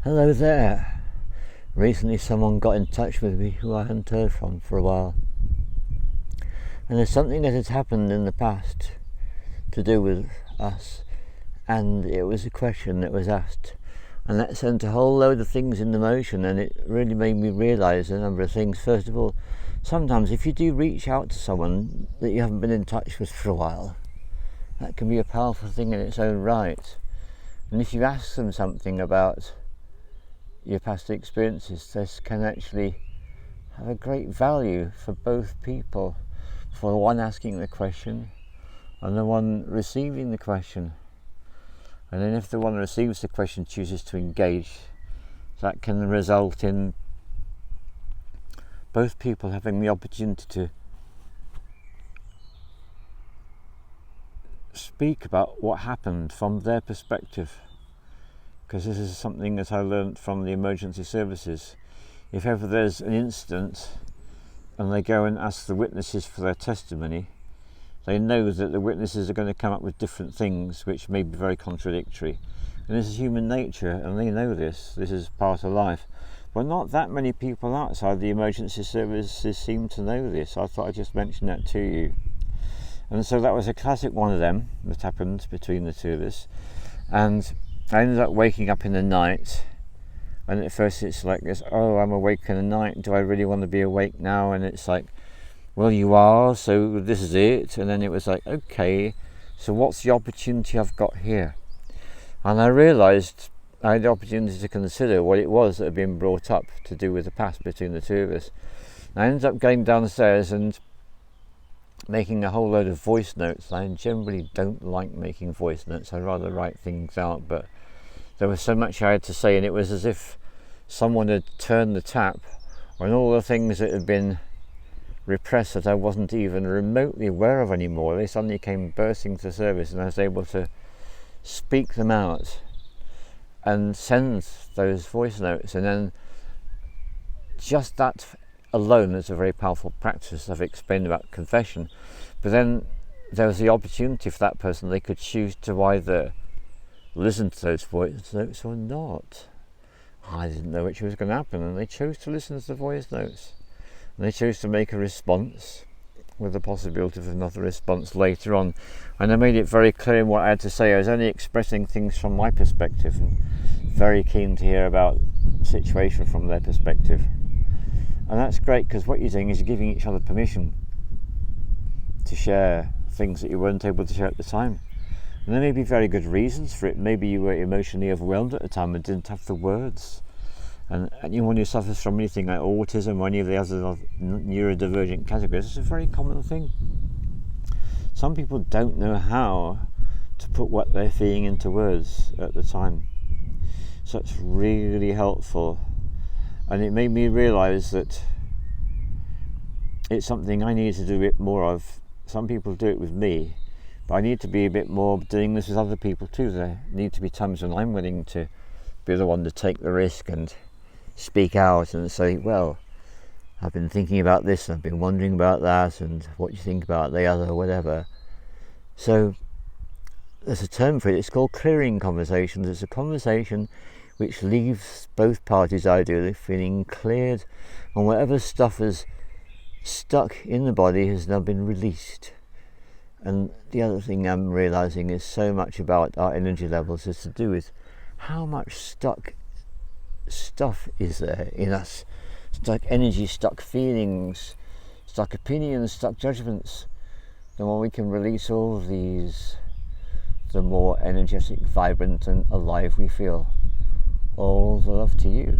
Hello there. Recently someone got in touch with me who I hadn't heard from for a while. And there's something that had happened in the past to do with us, and it was a question that was asked. And that sent a whole load of things into motion, and it really made me realise a number of things. First of all, sometimes if you do reach out to someone that you haven't been in touch with for a while, that can be a powerful thing in its own right. And if you ask them something about your past experiences, this can actually have a great value for both people, for the one asking the question and the one receiving the question. And then if the one who receives the question chooses to engage, that can result in both people having the opportunity to speak about what happened from their perspective. Because this is something that I learned from the emergency services. If ever there's an incident and they go and ask the witnesses for their testimony, they know that the witnesses are going to come up with different things which may be very contradictory. And this is human nature, and they know this is part of life. But not that many people outside the emergency services seem to know this. I thought I'd just mention that to you. And so that was a classic one of them that happened between the two of us. And I ended up waking up in the night, and at first it's like this, oh, I'm awake in the night, do I really want to be awake now? And it's like, well, you are, so this is it. And then it was like, okay, so what's the opportunity I've got here? And I realised I had the opportunity to consider what it was that had been brought up to do with the past between the two of us. And I ended up going downstairs and making a whole load of voice notes. I generally don't like making voice notes, I'd rather write things out, but there was so much I had to say, and it was as if someone had turned the tap on all the things that had been repressed that I wasn't even remotely aware of anymore. They suddenly came bursting to surface, and I was able to speak them out and send those voice notes. And then just that alone is a very powerful practice. I've explained about confession, but then there was the opportunity for that person. They could choose to either listen to those voice notes or not. I didn't know which was going to happen, and they chose to listen to the voice notes, and they chose to make a response with the possibility of another response later on. And I made it very clear in what I had to say. I was only expressing things from my perspective, and very keen to hear about the situation from their perspective. And that's great, because what you're doing is you're giving each other permission to share things that you weren't able to share at the time. And there may be very good reasons for it. Maybe you were emotionally overwhelmed at the time and didn't have the words. And anyone who suffers from anything like autism or any of the other neurodivergent categories, it's a very common thing. Some people don't know how to put what they're feeling into words at the time. So it's really helpful. And it made me realise that it's something I need to do a bit more of. Some people do it with me, but I need to be a bit more doing this with other people too. There need to be times when I'm willing to be the one to take the risk and speak out and say, well, I've been thinking about this, and I've been wondering about that, and what do you think about the other, whatever. So there's a term for it. It's called clearing conversations. It's a conversation which leaves both parties ideally feeling cleared, and whatever stuff is stuck in the body has now been released. And the other thing I'm realising is so much about our energy levels is to do with how much stuck stuff is there in us. Stuck energy, stuck feelings, stuck opinions, stuck judgments. The more we can release all of these, the more energetic, vibrant and alive we feel. All the love to you.